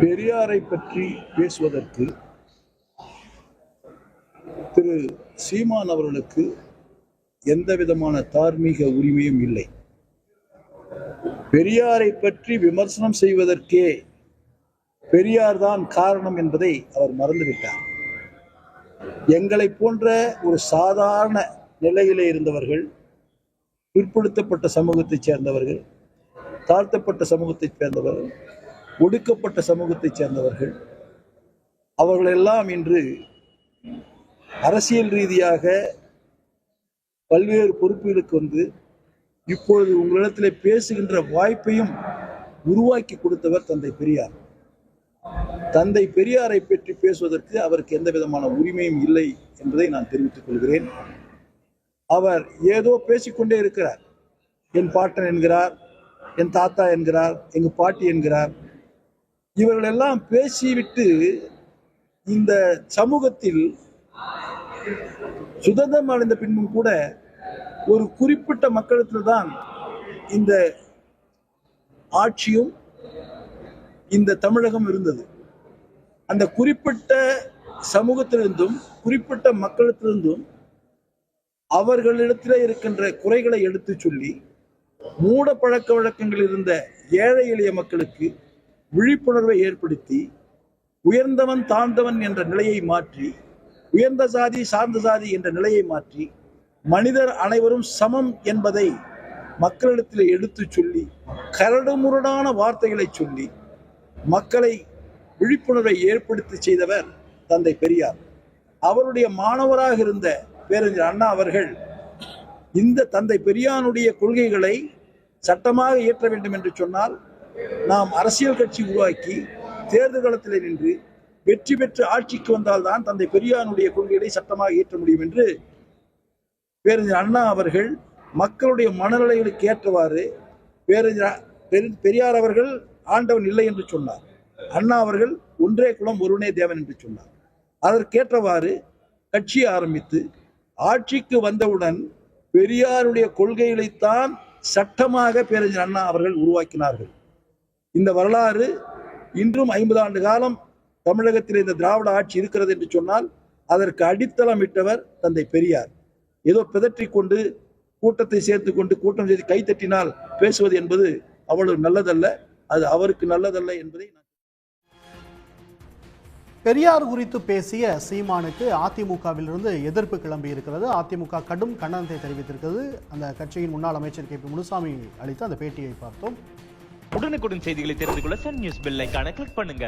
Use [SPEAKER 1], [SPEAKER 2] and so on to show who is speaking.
[SPEAKER 1] பெரியாரை பற்றி பேசுவதற்கு திரு சீமான் அவர்களுக்கு எந்த விதமான தார்மீக உரிமையும் இல்லை. பெரியாரை பற்றி விமர்சனம் செய்வதற்கே பெரியார் தான் காரணம் என்பதை அவர் மறந்துவிட்டார். எங்களை போன்ற ஒரு சாதாரண நிலையிலே இருந்தவர்கள், பிற்படுத்தப்பட்ட சமூகத்தைச் சேர்ந்தவர்கள், தாழ்த்தப்பட்ட சமூகத்தைச் சேர்ந்தவர்கள், ஒடுக்கப்பட்ட சமூகத்தைச் சேர்ந்தவர்கள், அவர்களெல்லாம் இன்று அரசியல் ரீதியாக பல்வேறு பொறுப்புகளுக்கு வந்து இப்பொழுது உங்களிடத்திலே பேசுகின்ற வாய்ப்பையும் உருவாக்கி கொடுத்தவர் தந்தை பெரியார். தந்தை பெரியாரை பற்றி பேசுவதற்கு அவருக்கு எந்த விதமான உரிமையும் இல்லை என்பதை நான் தெரிவித்துக் கொள்கிறேன். அவர் ஏதோ பேசிக்கொண்டே இருக்கிறார். என் பாட்டன் என்கிறார், என் தாத்தா என்கிறார், எங்க பாட்டி என்கிறார். இவர்கள் எல்லாம் பேசிவிட்டு இந்த சமூகத்தில் சுதந்திரம் அடைந்த பின்பும் கூட ஒரு குறிப்பிட்ட மக்களிடத்தில் தான் இந்த ஆட்சியும் இந்த தமிழகம் இருந்தது. அந்த குறிப்பிட்ட சமூகத்திலிருந்தும் குறிப்பிட்ட மக்களிடத்திலிருந்தும் அவர்களிடத்தில் இருக்கின்ற குறைகளை எடுத்து சொல்லி மூட பழக்க வழக்கங்கள் இருந்த ஏழை எளிய மக்களுக்கு விழிப்புணர்வை ஏற்படுத்தி உயர்ந்தவன் தாழ்ந்தவன் என்ற நிலையை மாற்றி, உயர்ந்த சாதி சார்ந்த சாதி என்ற நிலையை மாற்றி, மனிதர் அனைவரும் சமம் என்பதை மக்களிடத்தில் எடுத்து சொல்லி கரடுமுரடான வார்த்தைகளை சொல்லி மக்களை விழிப்புணர்வை ஏற்படுத்தி செய்தவர் தந்தை பெரியார். அவருடைய மாணவராக இருந்த பேரறிஞர் அண்ணா அவர்கள் இந்த தந்தை பெரியாருடைய கொள்கைகளை சட்டமாக இயற்ற வேண்டும் என்று சொன்னால் நாம் அரசியல் கட்சி உருவாக்கி தேர்தல் களத்தில் நின்று வெற்றி பெற்று ஆட்சிக்கு வந்தால்தான் தந்தை பெரியாருடைய கொள்கைகளை சட்டமாக இயற்ற முடியும் என்று பேரறிஞர் அண்ணா அவர்கள் மக்களுடைய மனநிலைகளுக்கு ஏற்றவாறு பெரியார் அவர்கள் ஆண்டவன் இல்லை என்று சொன்னார். அண்ணா அவர்கள் ஒன்றே குலம் ஒருவனே தேவன் என்று சொன்னார். அதற்கேற்றவாறு கட்சியை ஆரம்பித்து ஆட்சிக்கு வந்தவுடன் பெரியாருடைய கொள்கைகளைத்தான் சட்டமாக பேரறிஞர் அண்ணா அவர்கள் உருவாக்கினார்கள். இந்த வரலாறு இன்றும் 50 ஆண்டு காலம் தமிழகத்தில் இந்த திராவிட ஆட்சி இருக்கிறது என்று சொன்னால் அதற்கு அடித்தளமிட்டவர் தந்தை பெரியார். ஏதோ பிதற்றிக் கொண்டு கூட்டத்தை சேர்த்து கொண்டு கூட்டம் செய்து கைத்தட்டினால் பேசுவது என்பது அவ்வளவு நல்லதல்ல, அது அவருக்கு நல்லதல்ல என்பதை
[SPEAKER 2] பெரியார் குறித்து பேசிய சீமானுக்கு அதிமுகவிலிருந்து எதிர்ப்பு கிளம்பி இருக்கிறது. அதிமுக கடும் கண்டனத்தை தெரிவித்திருக்கிறது. அந்த கட்சியின் முன்னாள் அமைச்சர் KP முனுசாமி அளித்த அந்த பேட்டியை பார்த்தோம்.
[SPEAKER 3] உடனுக்குடன் செய்திகளை தெரிந்து கொள்ள சன் நியூஸ் பெல் ஐகானை கிளிக் பண்ணுங்க.